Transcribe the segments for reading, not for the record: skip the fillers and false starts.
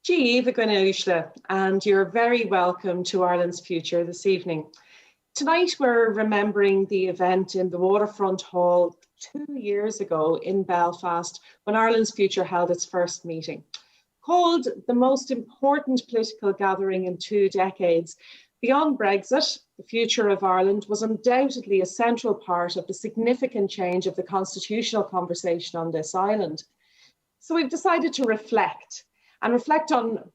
Díomh Uisle, and you're very welcome to Ireland's Future this evening. Tonight we're remembering the event in the Waterfront Hall 2 years ago in Belfast when Ireland's Future held its first meeting. Called the most important political gathering in 2 decades, beyond Brexit, the future of Ireland was undoubtedly a central part of the significant change of the constitutional conversation on this island. So we've decided to reflect on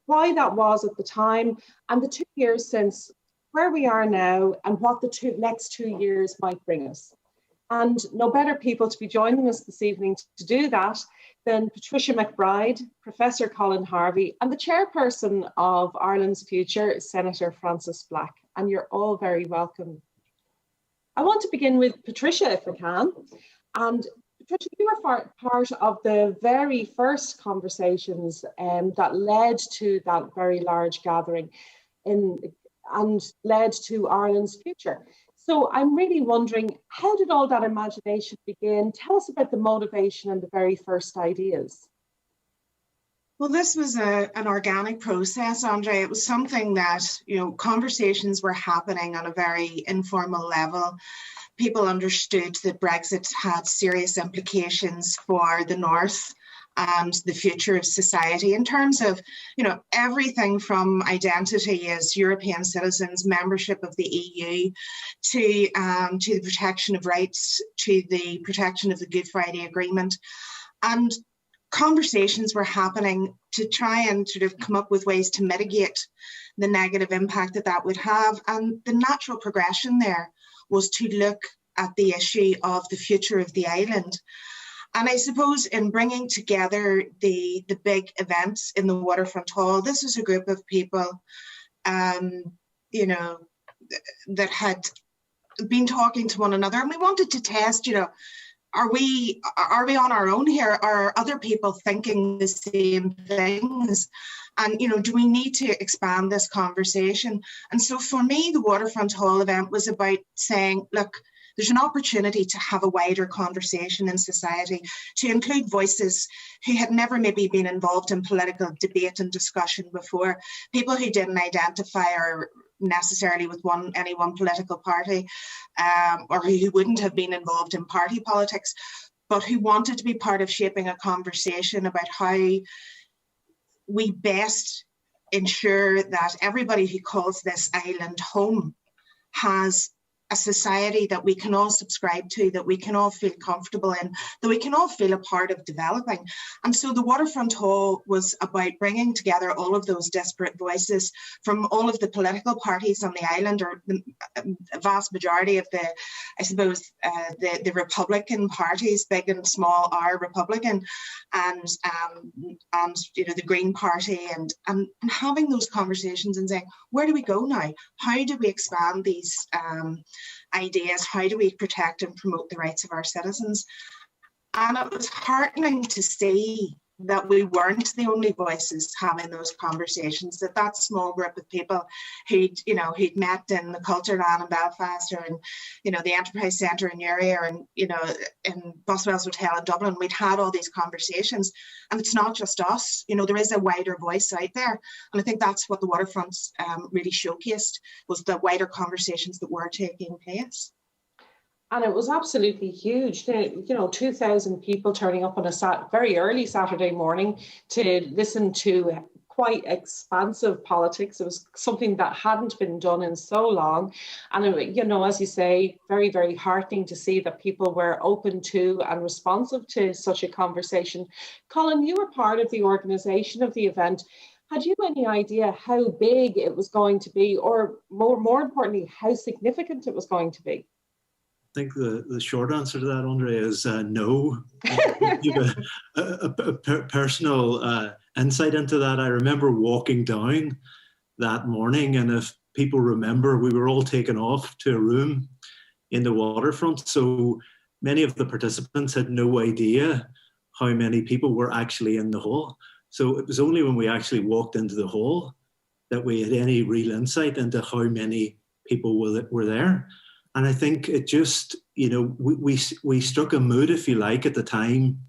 why that was at the time and the 2 years since, where we are now and what the next 2 years might bring us. And no better people to be joining us this evening to do that than Patricia McBride, Professor Colin Harvey, and the chairperson of Ireland's Future, Senator Frances Black. And you're all very welcome. I want to begin with Patricia, if I can. And Patricia, you were part of the very first conversations that led to that very large gathering and led to Ireland's Future. So I'm really wondering, how did all that imagination begin? Tell us about the motivation and the very first ideas. Well, this was an organic process, Andre. It was something that, conversations were happening on a very informal level. People understood that Brexit had serious implications for the North and the future of society in terms of, everything from identity as European citizens, membership of the EU, to the protection of rights, to the protection of the Good Friday Agreement. And conversations were happening to try and sort of come up with ways to mitigate the negative impact that would have. And the natural progression there was to look at the issue of the future of the island. And I suppose in bringing together the big events in the Waterfront Hall, this was a group of people, that had been talking to one another. And we wanted to test, are we on our own here? Are other people thinking the same things? And, do we need to expand this conversation? And so for me, the Waterfront Hall event was about saying, look, there's an opportunity to have a wider conversation in society, to include voices who had never maybe been involved in political debate and discussion before, people who didn't identify or necessarily with any one political party, or who wouldn't have been involved in party politics, but who wanted to be part of shaping a conversation about how we best ensure that everybody who calls this island home has a society that we can all subscribe to, that we can all feel comfortable in, that we can all feel a part of developing. And so the Waterfront Hall was about bringing together all of those disparate voices from all of the political parties on the island, or the vast majority of the Republican parties, big and small, are Republican, and the Green Party, and having those conversations and saying, where do we go now? How do we expand these ideas? How do we protect and promote the rights of our citizens? And it was heartening to see that we weren't the only voices having those conversations, that small group of people who'd met in the Culture Land in Belfast, or in, the Enterprise Centre in Uri, or in Boswell's Hotel in Dublin, we'd had all these conversations. And it's not just us, there is a wider voice out there. And I think that's what the Waterfronts really showcased, was the wider conversations that were taking place. And it was absolutely huge. 2,000 people turning up on a very early Saturday morning to listen to quite expansive politics. It was something that hadn't been done in so long. And, as you say, very, very heartening to see that people were open to and responsive to such a conversation. Colin, you were part of the organisation of the event. Had you any idea how big it was going to be, or more importantly, how significant it was going to be? I think the short answer to that, Andre, is no. You have a personal insight into that. I remember walking down that morning, and if people remember, we were all taken off to a room in the waterfront. So many of the participants had no idea how many people were actually in the hall. So it was only when we actually walked into the hall that we had any real insight into how many people were there. And I think it just, we struck a mood, if you like, at the time.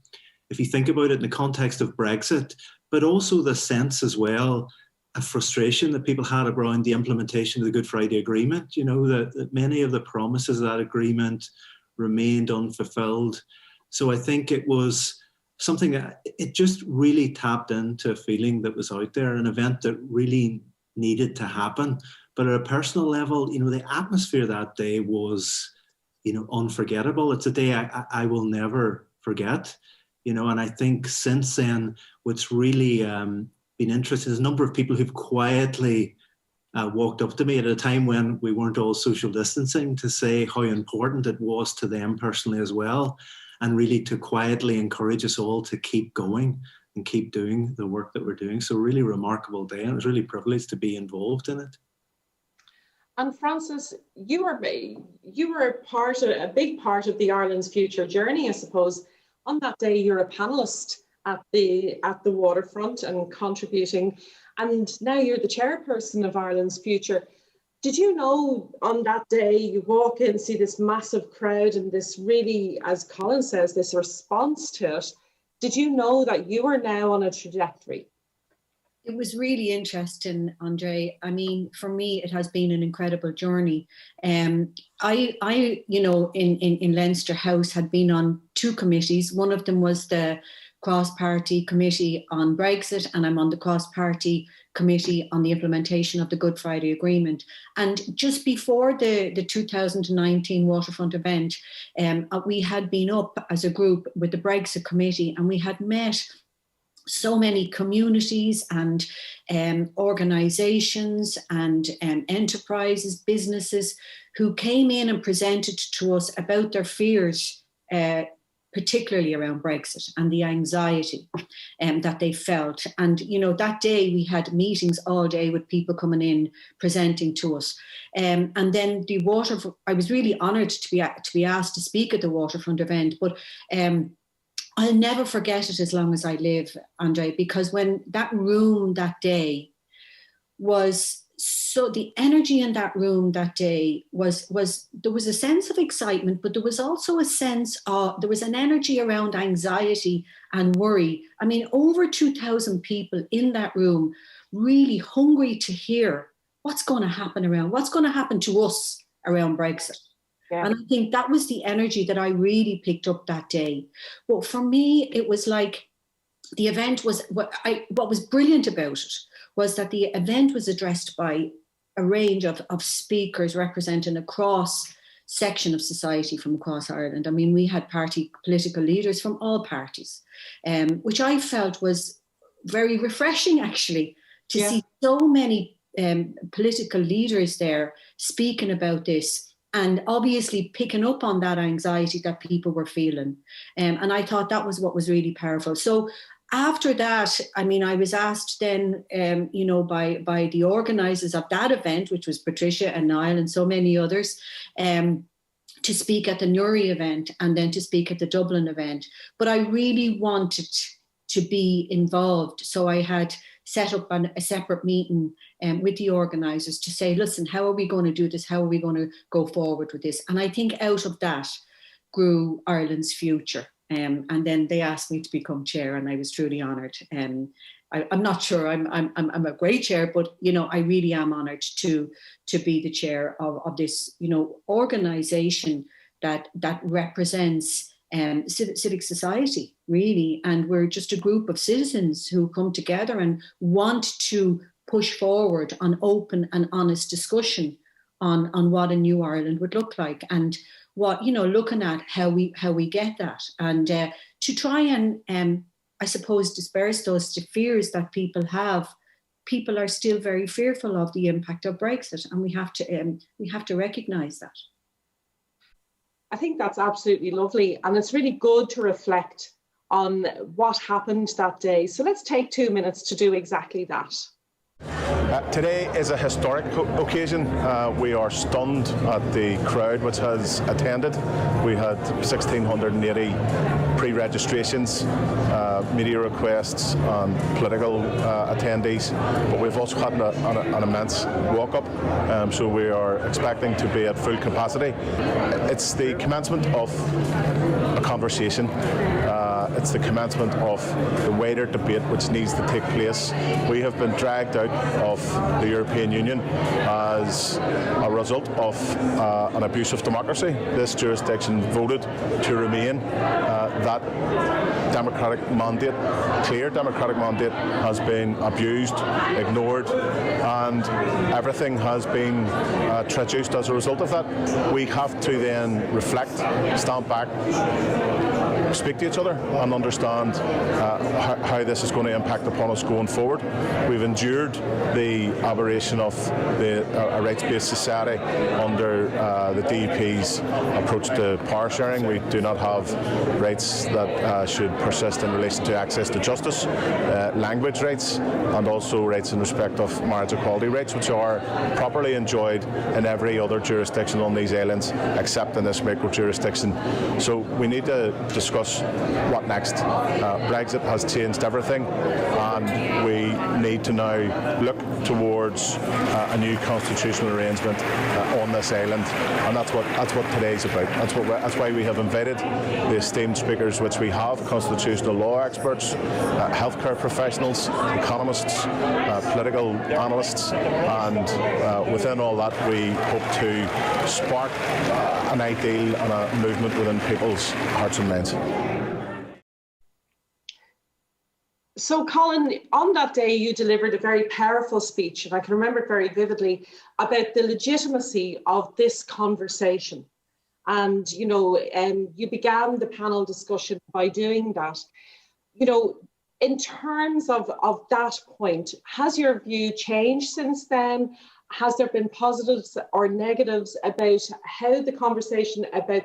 If you think about it in the context of Brexit, but also the sense as well, a frustration that people had around the implementation of the Good Friday Agreement. That many of the promises of that agreement remained unfulfilled. So I think it was something that it just really tapped into a feeling that was out there, an event that really needed to happen. But at a personal level, the atmosphere that day was, unforgettable. It's a day I will never forget, and I think since then, what's really been interesting is a number of people who've quietly walked up to me at a time when we weren't all social distancing to say how important it was to them personally as well, and really to quietly encourage us all to keep going and keep doing the work that we're doing. So really remarkable day, and I was really privileged to be involved in it. And Francis, you were a big part of the Ireland's Future journey, I suppose. On that day, you're a panellist at the Waterfront and contributing, and now you're the chairperson of Ireland's Future. Did you know on that day you walk in, see this massive crowd and this really, as Colin says, this response to it? Did you know that you are now on a trajectory? It was really interesting, Andre. I mean, for me, it has been an incredible journey. I in Leinster House had been on two committees. One of them was the cross-party committee on Brexit, and I'm on the cross-party committee on the implementation of the Good Friday Agreement. And just before the 2019 Waterfront event, we had been up as a group with the Brexit committee, and we had met so many communities and organisations and enterprises, businesses who came in and presented to us about their fears, particularly around Brexit and the anxiety that they felt. And, that day we had meetings all day with people coming in, presenting to us. And then I was really honoured to be asked to speak at the Waterfront event, but I'll never forget it as long as I live, Andre, because when that room that day was so, the energy in that room that day was there was a sense of excitement, but there was also a sense of, there was an energy around anxiety and worry. I mean, over 2,000 people in that room, really hungry to hear what's going to happen to us around Brexit. Yeah. And I think that was the energy that I really picked up that day. But for me, it was like the event was, what was brilliant about it was that the event was addressed by a range of speakers representing a cross section of society from across Ireland. I mean, we had political leaders from all parties, which I felt was very refreshing, actually, to see so many political leaders there speaking about this, and obviously picking up on that anxiety that people were feeling. And I thought that was what was really powerful. So after that, I mean, I was asked then, by the organisers of that event, which was Patricia and Niall and so many others, to speak at the Newry event and then to speak at the Dublin event. But I really wanted to be involved. So I had set up a separate meeting with the organisers to say, listen, how are we going to do this? How are we going to go forward with this? And I think out of that grew Ireland's Future. And then they asked me to become chair, and I was truly honoured. I'm not sure I'm a great chair, but I really am honoured to be the chair of this organisation that represents civic society, really. And we're just a group of citizens who come together and want to push forward on open and honest discussion on what a new Ireland would look like, and what, looking at how we get that, and to try and I suppose disperse those fears that people have. People are still very fearful of the impact of Brexit, and we have to recognise that. I think that's absolutely lovely, and it's really good to reflect on what happened that day. So let's take 2 minutes to do exactly that. Today is a historic occasion. We are stunned at the crowd which has attended. We had 1,680 pre-registrations, media requests and political attendees, but we've also had an immense walk-up, so we are expecting to be at full capacity. It's the commencement of a conversation it's the commencement of the wider debate which needs to take place. We have been dragged out of the European Union as a result of an abuse of democracy. This jurisdiction voted to remain. That democratic mandate, clear democratic mandate, has been abused, ignored, and everything has been traduced as a result of that. We have to then reflect, stand back, speak to each other and understand how this is going to impact upon us going forward. We've endured the aberration of a rights-based society under the DUP's approach to power sharing. We do not have rights that should persist in relation to access to justice, language rights, and also rights in respect of marriage equality rights, which are properly enjoyed in every other jurisdiction on these islands except in this micro-jurisdiction. So we need to discuss what next. Brexit has changed everything, and we need to now look towards a new constitutional arrangement on this island, and that's what today's about. That's why we have invited the esteemed speakers, which we have: constitutional law experts, healthcare professionals, economists, political analysts, and within all that we hope to spark an ideal and a movement within people's hearts and minds. So, Colin, on that day you delivered a very powerful speech, and I can remember it very vividly, about the legitimacy of this conversation. And, you began the panel discussion by doing that. In terms of that point, has your view changed since then? Has there been positives or negatives about how the conversation about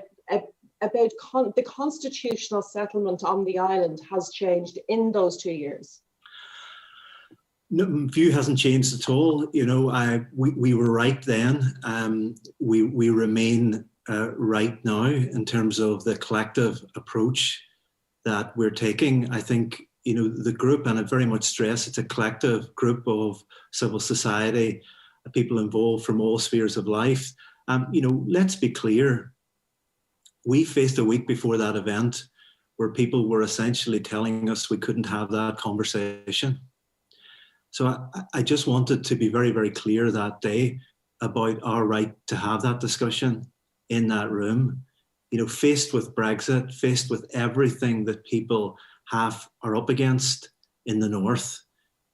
the constitutional settlement on the island has changed in those 2 years? No, view hasn't changed at all. We were right then. We remain right now in terms of the collective approach that we're taking. I think the group, and I very much stress, it's a collective group of civil society, people involved from all spheres of life. Let's be clear. We faced a week before that event where people were essentially telling us we couldn't have that conversation. So I just wanted to be very, very clear that day about our right to have that discussion in that room. Faced with Brexit, faced with everything that people are up against in the north,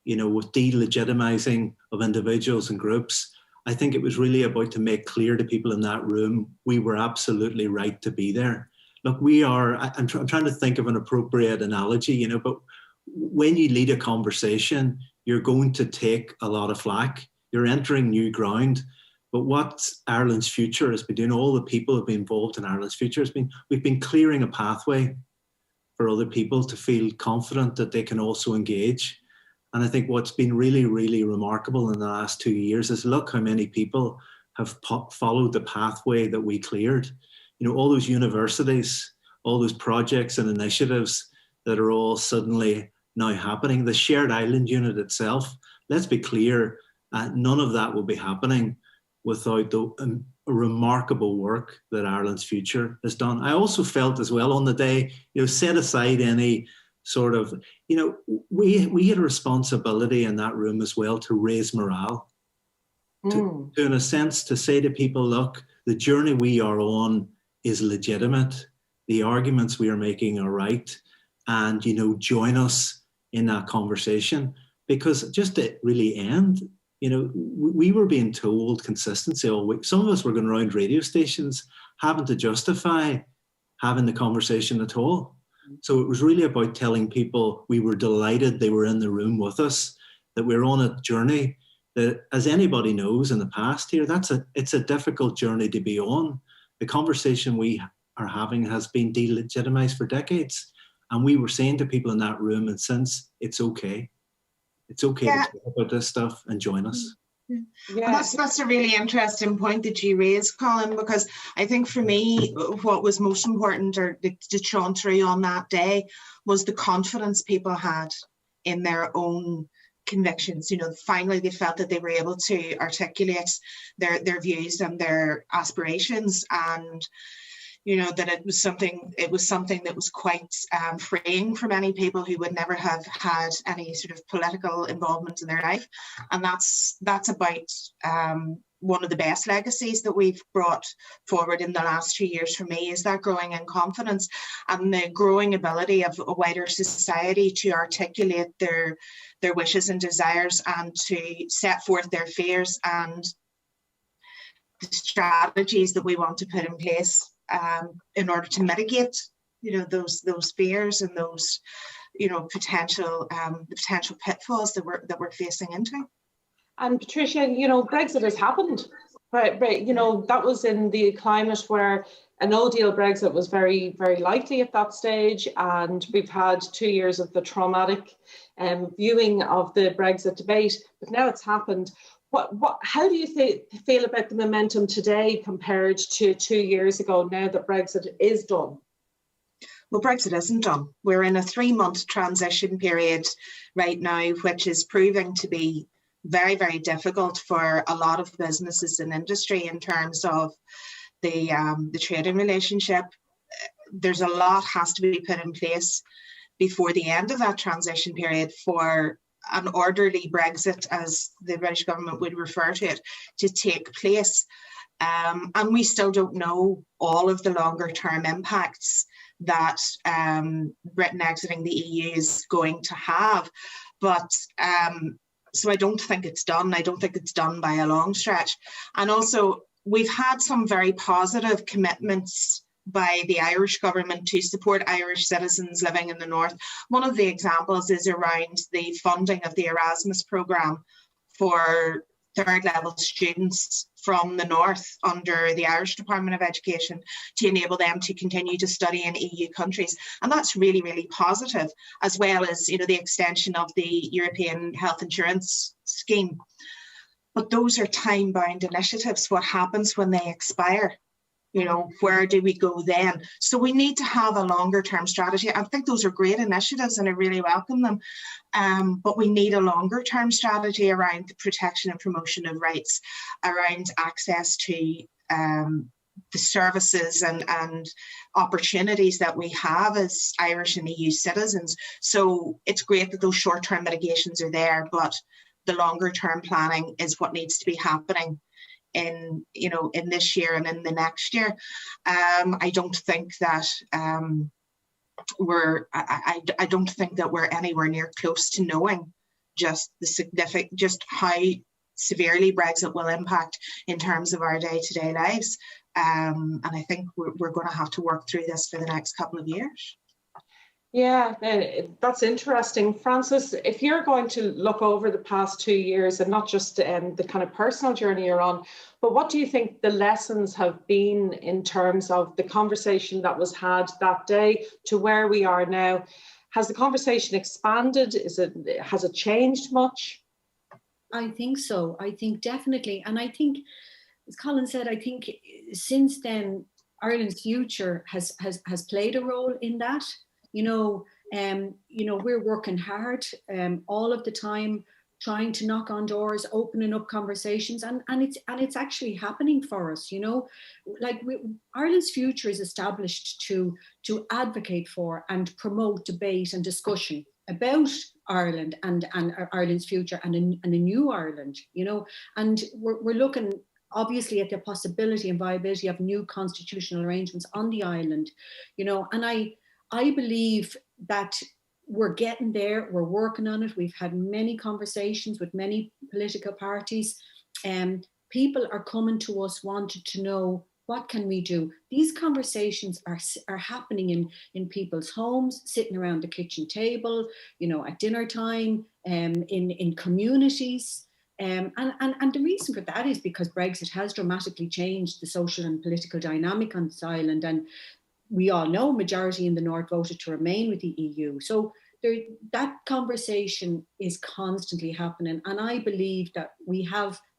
with delegitimizing of individuals and groups. I think it was really about to make clear to people in that room, we were absolutely right to be there. Look, I'm trying to think of an appropriate analogy, but when you lead a conversation, you're going to take a lot of flack. You're entering new ground. But what Ireland's future has been doing, all the people who have been involved in Ireland's future we've been clearing a pathway for other people to feel confident that they can also engage. And I think what's been really, really remarkable in the last 2 years is look how many people have followed the pathway that we cleared. All those universities, all those projects and initiatives that are all suddenly now happening. The shared island unit itself, let's be clear, none of that will be happening without the remarkable work that Ireland's future has done. I also felt as well on the day, set aside any sort of, we had a responsibility in that room as well to raise morale, to in a sense, to say to people, look, the journey we are on is legitimate. The arguments we are making are right. And, join us in that conversation, because just to really end, we were being told consistency all week. Some of us were going around radio stations having to justify having the conversation at all. So it was really about telling people we were delighted they were in the room with us, that we're on a journey that, as anybody knows in the past here, it's a difficult journey to be on. The conversation we are having has been delegitimized for decades. And we were saying to people in that room, and since, it's okay. It's okay to talk about this stuff and join us. Yeah. That's a really interesting point that you raised, Colin, because I think for me, what was most important or to shone through on that day was the confidence people had in their own convictions. Finally they felt that they were able to articulate their views and their aspirations. And that it was something that was quite freeing for many people who would never have had any sort of political involvement in their life. And that's about one of the best legacies that we've brought forward in the last 2 years for me, is that growing in confidence and the growing ability of a wider society to articulate their wishes and desires and to set forth their fears and the strategies that we want to put in place in order to mitigate, those fears and those, potential pitfalls that we're facing into. And Patricia, Brexit has happened, right? That was in the climate where a no-deal Brexit was very, very likely at that stage, and we've had 2 years of the traumatic viewing of the Brexit debate. But now it's happened. How do you feel about the momentum today compared to 2 years ago, now that Brexit is done? Well, Brexit isn't done. We're in a 3-month transition period right now, which is proving to be very, very difficult for a lot of businesses and industry in terms of the trading relationship. There's a lot has to be put in place before the end of that transition period for an orderly Brexit, as the British government would refer to it, to take place. And we still don't know all of the longer term impacts that Britain exiting the EU is going to have. But so I don't think it's done. I don't think it's done by a long stretch. And also, we've had some very positive commitments by the Irish government to support Irish citizens living in the north. One of the examples is around the funding of the Erasmus programme for third level students from the north under the Irish Department of Education to enable them to continue to study in EU countries. And that's really, really positive, as well as the extension of the European Health Insurance Scheme. But those are time-bound initiatives. What happens when they expire? Where do we go then? So we need to have a longer term strategy. I think those are great initiatives and I really welcome them. But we need a longer term strategy around the protection and promotion of rights, around access to the services and opportunities that we have as Irish and EU citizens. So it's great that those short term mitigations are there, but the longer term planning is what needs to be happening in this year and in the next year. I don't think that I don't think that we're anywhere near close to knowing just how severely Brexit will impact in terms of our day-to-day lives. And I think we're going to have to work through this for the next couple of years. Yeah, that's interesting. Francis, if you're going to look over the past 2 years and not just the kind of personal journey you're on, but what do you think the lessons have been in terms of the conversation that was had that day to where we are now? Has the conversation expanded? Has it changed much? I think so. I think definitely. And I think, as Colin said, I think since then, Ireland's future has played a role in that. We're working hard all of the time, trying to knock on doors, opening up conversations, and it's actually happening for us. Ireland's future is established to advocate for and promote debate and discussion about Ireland and Ireland's future and a new Ireland. And we're looking obviously at the possibility and viability of new constitutional arrangements on the island. And I believe that we're getting there, we're working on it. We've had many conversations with many political parties. People are coming to us wanting to know, what can we do? These conversations are happening in people's homes, sitting around the kitchen table, at dinner time, in communities. And the reason for that is because Brexit has dramatically changed the social and political dynamic on this island. And we all know majority in the North voted to remain with the EU. So that conversation is constantly happening. And I believe that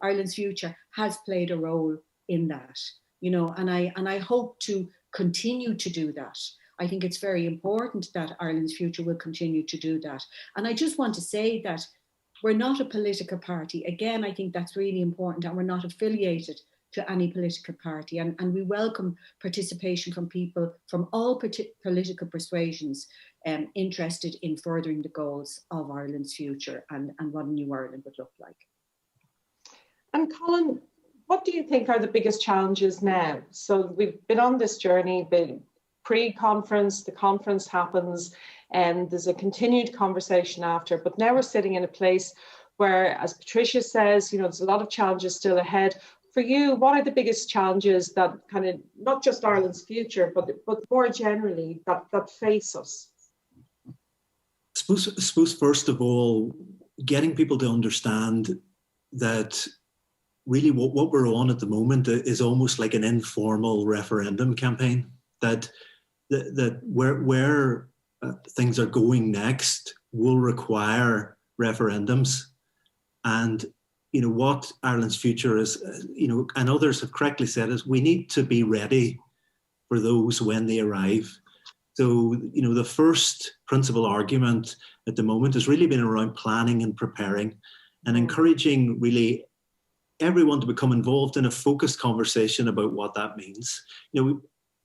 Ireland's future has played a role in that, and I hope to continue to do that. I think it's very important that Ireland's future will continue to do that. And I just want to say that we're not a political party. Again, I think that's really important, and we're not affiliated to any political party. And we welcome participation from people from all political persuasions interested in furthering the goals of Ireland's future and what a new Ireland would look like. And Colin, what do you think are the biggest challenges now? So we've been on this journey, been pre-conference, the conference happens, and there's a continued conversation after, but now we're sitting in a place where, as Patricia says, there's a lot of challenges still ahead. For you, what are the biggest challenges that kind of, not just Ireland's future, but more generally, that face us? I suppose first of all, getting people to understand that really what we're on at the moment is almost like an informal referendum campaign, that where things are going next will require referendums. And what Ireland's future is, and others have correctly said, is we need to be ready for those when they arrive. So, the first principal argument at the moment has really been around planning and preparing and encouraging really everyone to become involved in a focused conversation about what that means.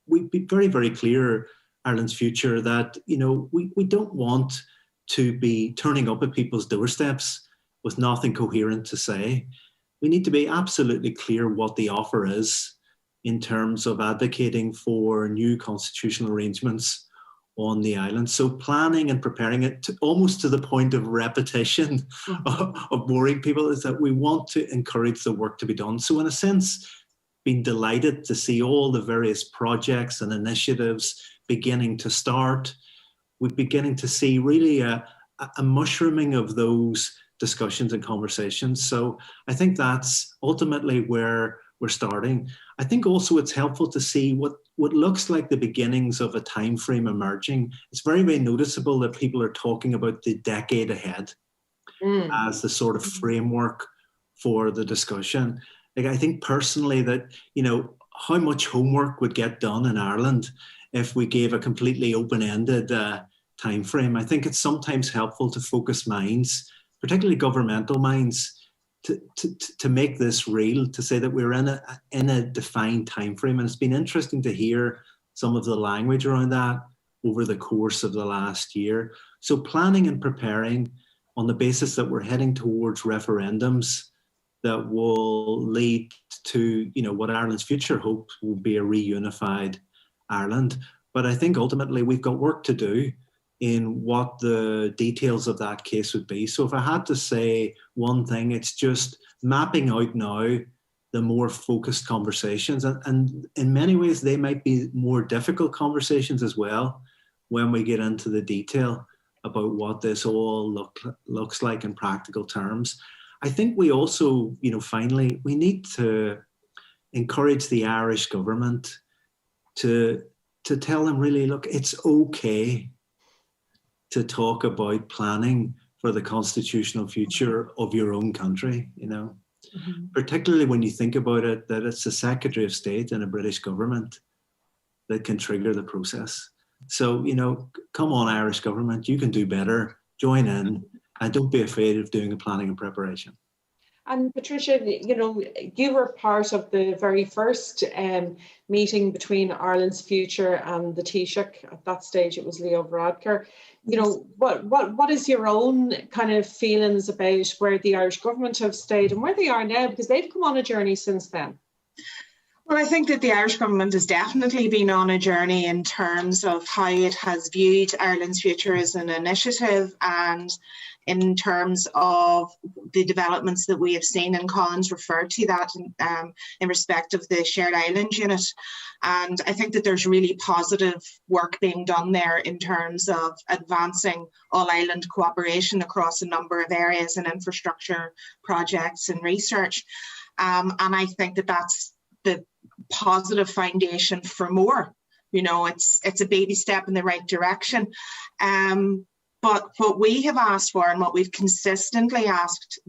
We've been very, very clear, Ireland's future, that, we don't want to be turning up at people's doorsteps with nothing coherent to say. We need to be absolutely clear what the offer is in terms of advocating for new constitutional arrangements on the island. So planning and preparing it almost to the point of repetition of boring people is that we want to encourage the work to be done. So in a sense, been delighted to see all the various projects and initiatives beginning to start. We're beginning to see really a mushrooming of those discussions and conversations. So I think that's ultimately where we're starting. I think also it's helpful to see what looks like the beginnings of a time frame emerging. It's very, very noticeable that people are talking about the decade ahead as the sort of framework for the discussion. Like, I think personally that, how much homework would get done in Ireland if we gave a completely open-ended time frame. I think it's sometimes helpful to focus minds, particularly governmental minds, to make this real, to say that we're in a defined time frame. And it's been interesting to hear some of the language around that over the course of the last year. So planning and preparing on the basis that we're heading towards referendums that will lead to, what Ireland's future hopes will be a reunified Ireland. But I think ultimately we've got work to do in what the details of that case would be. So if I had to say one thing, it's just mapping out now the more focused conversations. And in many ways, they might be more difficult conversations as well when we get into the detail about what this all looks like in practical terms. I think we also, finally, we need to encourage the Irish government to tell them really, look, it's okay to talk about planning for the constitutional future of your own country, particularly when you think about it, that it's the Secretary of State and a British government that can trigger the process. So, come on, Irish government, you can do better, join in, and don't be afraid of doing the planning and preparation. And Patricia, you were part of the very first meeting between Ireland's Future and the Taoiseach. At that stage, it was Leo Varadkar. What is your own kind of feelings about where the Irish government have stayed and where they are now? Because they've come on a journey since then. Well, I think that the Irish government has definitely been on a journey in terms of how it has viewed Ireland's future as an initiative, and in terms of the developments that we have seen, and Colin's referred to that in respect of the Shared Island Unit. And I think that there's really positive work being done there in terms of advancing all-island cooperation across a number of areas and infrastructure projects and research. And I think that that's the positive foundation for more. It's a baby step in the right direction. But what we have asked for, and what we've consistently asked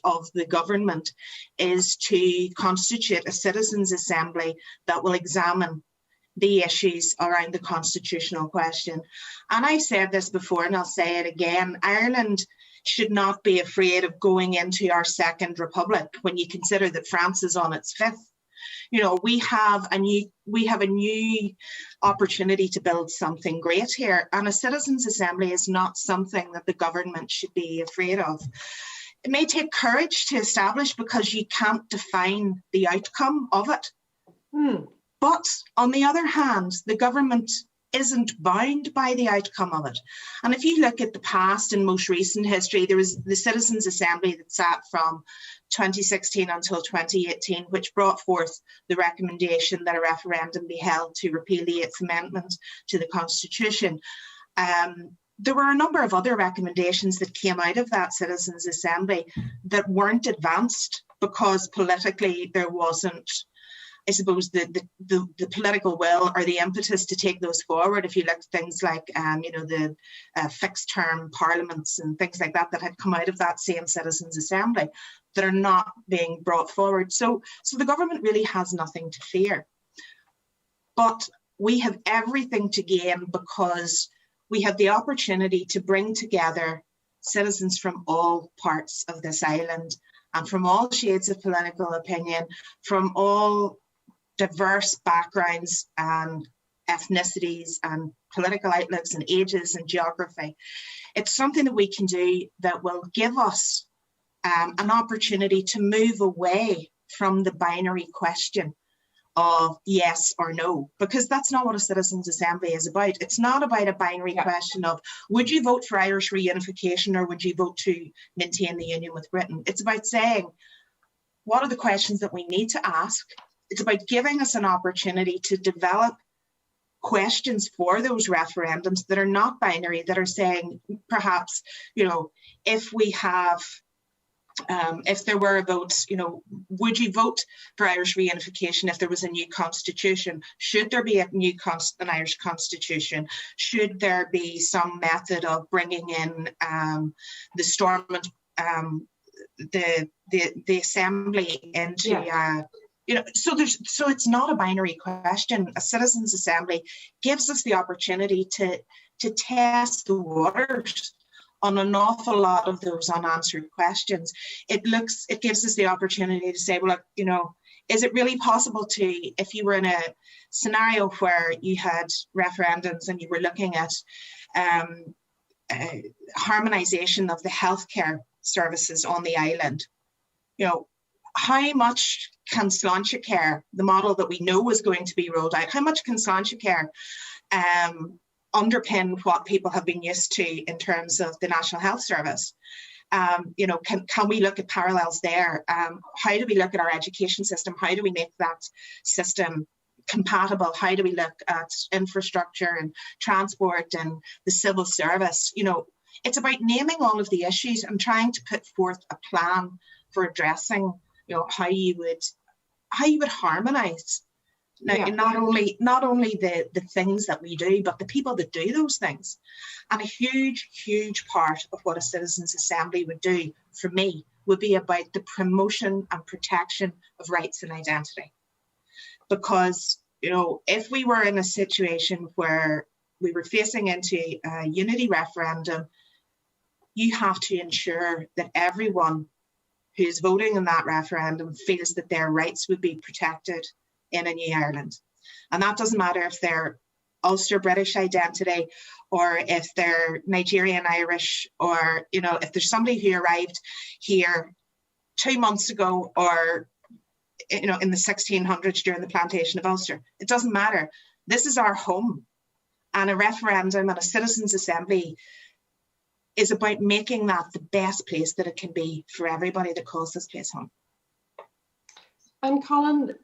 of the government, is to constitute a citizens' assembly that will examine the issues around the constitutional question. And I said this before, and I'll say it again: Ireland should not be afraid of going into our second republic when you consider that France is on its fifth. You know, we have a new opportunity to build something great here, and a citizens' assembly is not something that the government should be afraid of. It may take courage to establish because you can't define the outcome of it. But on the other hand, the government isn't bound by the outcome of it. And if you look at the past and most recent history, there was the Citizens' Assembly that sat from 2016 until 2018, which brought forth the recommendation that a referendum be held to repeal the 8th Amendment to the Constitution. There were a number of other recommendations that came out of that Citizens' Assembly that weren't advanced because politically there wasn't, I suppose, the political will or the impetus to take those forward. If you look at things like, the fixed term parliaments and things like that had come out of that same Citizens' Assembly that are not being brought forward. So the government really has nothing to fear. But we have everything to gain because we have the opportunity to bring together citizens from all parts of this island and from all shades of political opinion, from all diverse backgrounds and ethnicities and political outlooks and ages and geography. It's something that we can do that will give us an opportunity to move away from the binary question of yes or no, because that's not what a Citizens' Assembly is about. It's not about a binary question of would you vote for Irish reunification or would you vote to maintain the union with Britain? It's about saying what are the questions that we need to ask. It's about giving us an opportunity to develop questions for those referendums that are not binary, that are saying perhaps, if we have if there were a vote, would you vote for Irish reunification if there was a new constitution? Should there be an Irish constitution? Should there be some method of bringing in the Stormont, the assembly into? So it's not a binary question. A Citizens' Assembly gives us the opportunity to test the waters on an awful lot of those unanswered questions. It gives us the opportunity to say, well, look, is it really possible to, if you were in a scenario where you had referendums and you were looking at harmonisation of the healthcare services on the island, how much can Sláinte Care, the model that we know is going to be rolled out, how much can Sláinte Care underpin what people have been used to in terms of the National Health Service? Can we look at parallels there? How do we look at our education system? How do we make that system compatible? How do we look at infrastructure and transport and the civil service? It's about naming all of the issues and trying to put forth a plan for addressing how you would harmonise not only the things that we do, but the people that do those things. And a huge part of what a Citizens' Assembly would do for me would be about the promotion and protection of rights and identity. Because if we were in a situation where we were facing into a unity referendum, you have to ensure that everyone who's voting in that referendum feels that their rights would be protected in a new Ireland. And that doesn't matter if they're Ulster British identity or if they're Nigerian Irish, or if there's somebody who arrived here 2 months ago or in the 1600s during the plantation of Ulster. It doesn't matter. This is our home, and a referendum and a Citizens' Assembly is about making that the best place that it can be for everybody that calls this place home. And Colin,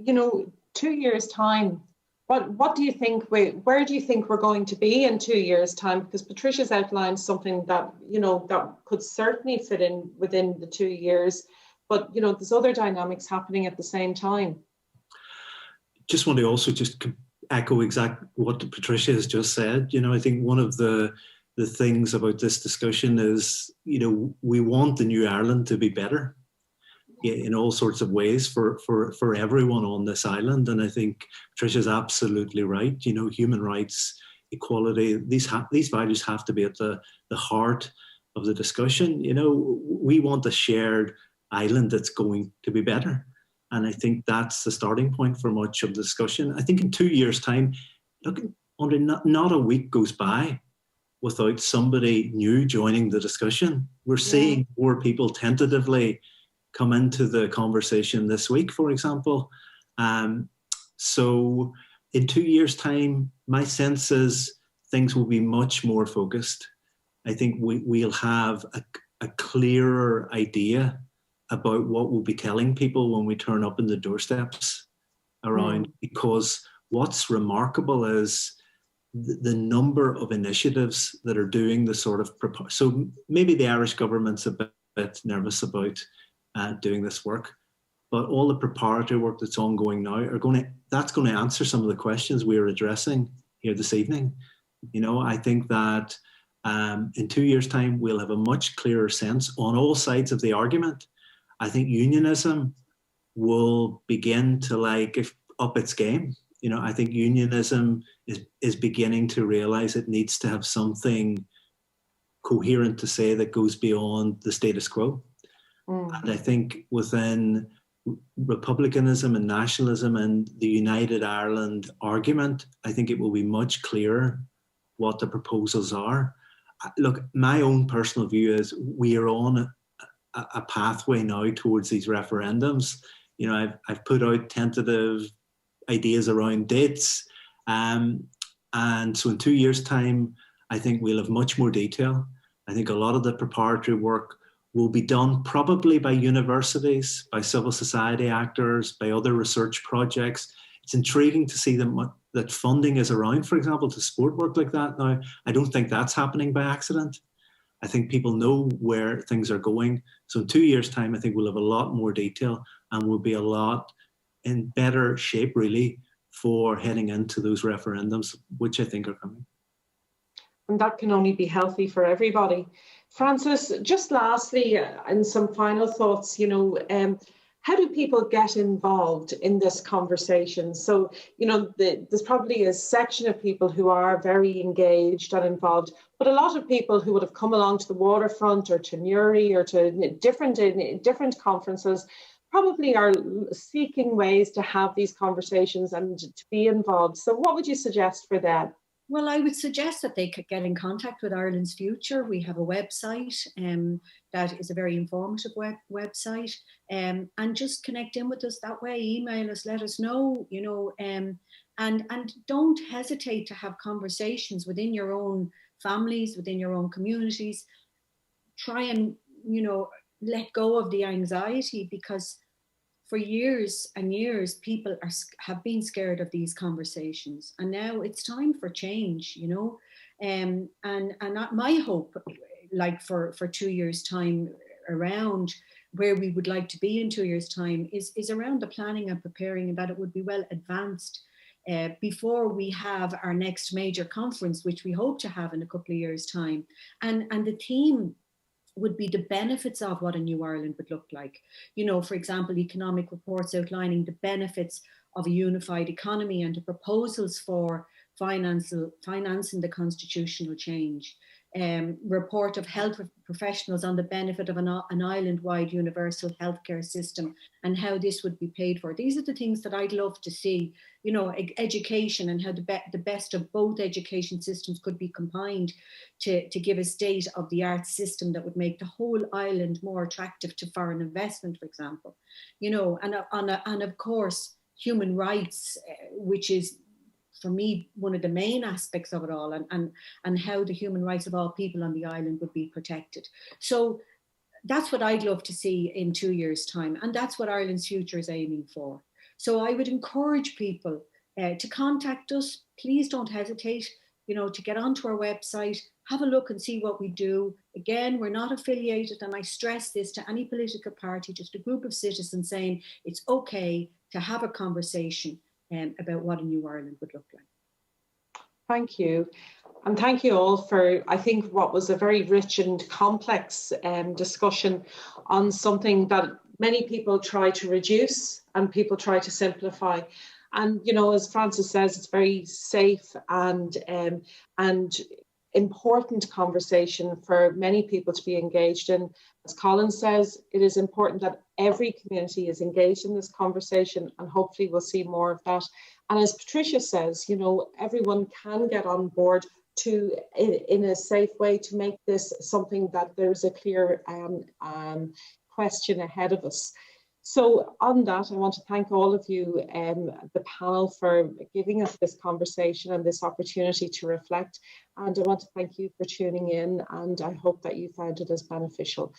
2 years' time, what do you think, where do you think we're going to be in 2 years' time? Because Patricia's outlined something that, that could certainly fit in within the 2 years, but, there's other dynamics happening at the same time. Just want to also just echo exactly what Patricia has just said. I think one of the things about this discussion is, we want the new Ireland to be better in all sorts of ways for everyone on this island. And I think Patricia's absolutely right. Human rights, equality, these values have to be at the heart of the discussion. You know, we want a shared island that's going to be better. And I think that's the starting point for much of the discussion. I think in 2 years' time, look, Andre, not a week goes by without somebody new joining the discussion. We're seeing more people tentatively come into the conversation this week, for example. So in 2 years' time, my sense is things will be much more focused. I think we'll have a clearer idea about what we'll be telling people when we turn up in the doorsteps around, because what's remarkable is the number of initiatives that are doing the sort of, so maybe the Irish government's a bit nervous about doing this work, but all the preparatory work that's ongoing now that's going to answer some of the questions we're addressing here this evening. You know, I think that in 2 years' time, we'll have a much clearer sense on all sides of the argument. I think unionism will begin to up its game. You know, I think unionism is beginning to realize it needs to have something coherent to say that goes beyond the status quo. And I think within republicanism and nationalism and the United Ireland argument, I think it will be much clearer what the proposals are. Look, my own personal view is we are on a pathway now towards these referendums. You know, I've put out tentative ideas around dates. And so in 2 years' time, I think we'll have much more detail. I think a lot of the preparatory work will be done probably by universities, by civil society actors, by other research projects. It's intriguing to see that funding is around, for example, to support work like that now. I don't think that's happening by accident. I think people know where things are going. So in 2 years' time, I think we'll have a lot more detail and we'll be a lot in better shape, really, for heading into those referendums, which I think are coming. And that can only be healthy for everybody. Francis, just lastly, and some final thoughts, you know, how do people get involved in this conversation? So, you know, there's probably a section of people who are very engaged and involved, but a lot of people who would have come along to the Waterfront or to Newry or to different conferences probably are seeking ways to have these conversations and to be involved. So what would you suggest for them? Well, I would suggest that they could get in contact with Ireland's Future. We have a website that is a very informative website, and just connect in with us that way. Email us, let us know, you know, and don't hesitate to have conversations within your own families, within your own communities. Try and, you know, let go of the anxiety, because for years and years, people have been scared of these conversations, and now it's time for change, you know. And my hope, like for 2 years' time, around where we would like to be in 2 years' time, is around the planning and preparing, and that it would be well advanced before we have our next major conference, which we hope to have in a couple of years' time. And the theme would be the benefits of what a new Ireland would look like. You know, for example, economic reports outlining the benefits of a unified economy and the proposals for financing the constitutional change. Report of health professionals on the benefit of an island-wide universal healthcare system and how this would be paid for. These are the things that I'd love to see. You know, education and how the best of both education systems could be combined to give a state-of-the-art system that would make the whole island more attractive to foreign investment, for example. You know, and of course, human rights, which is, for me, one of the main aspects of it all, and how the human rights of all people on the island would be protected. So that's what I'd love to see in 2 years' time. And that's what Ireland's Future is aiming for. So I would encourage people to contact us. Please don't hesitate, you know, to get onto our website, have a look and see what we do. Again, we're not affiliated, and I stress this to any political party, just a group of citizens saying it's okay to have a conversation about what a new Ireland would look like. Thank you. And thank you all for, I think, what was a very rich and complex discussion on something that many people try to reduce and people try to simplify. And, you know, as Francis says, it's very safe and important conversation for many people to be engaged in. As Colin says, it is important that every community is engaged in this conversation, and hopefully we'll see more of that. And as Patricia says, you know, everyone can get on board to, in a safe way, to make this something that there's a clear question ahead of us. So on that, I want to thank all of you, the panel, for giving us this conversation and this opportunity to reflect. And I want to thank you for tuning in, and I hope that you found it as beneficial.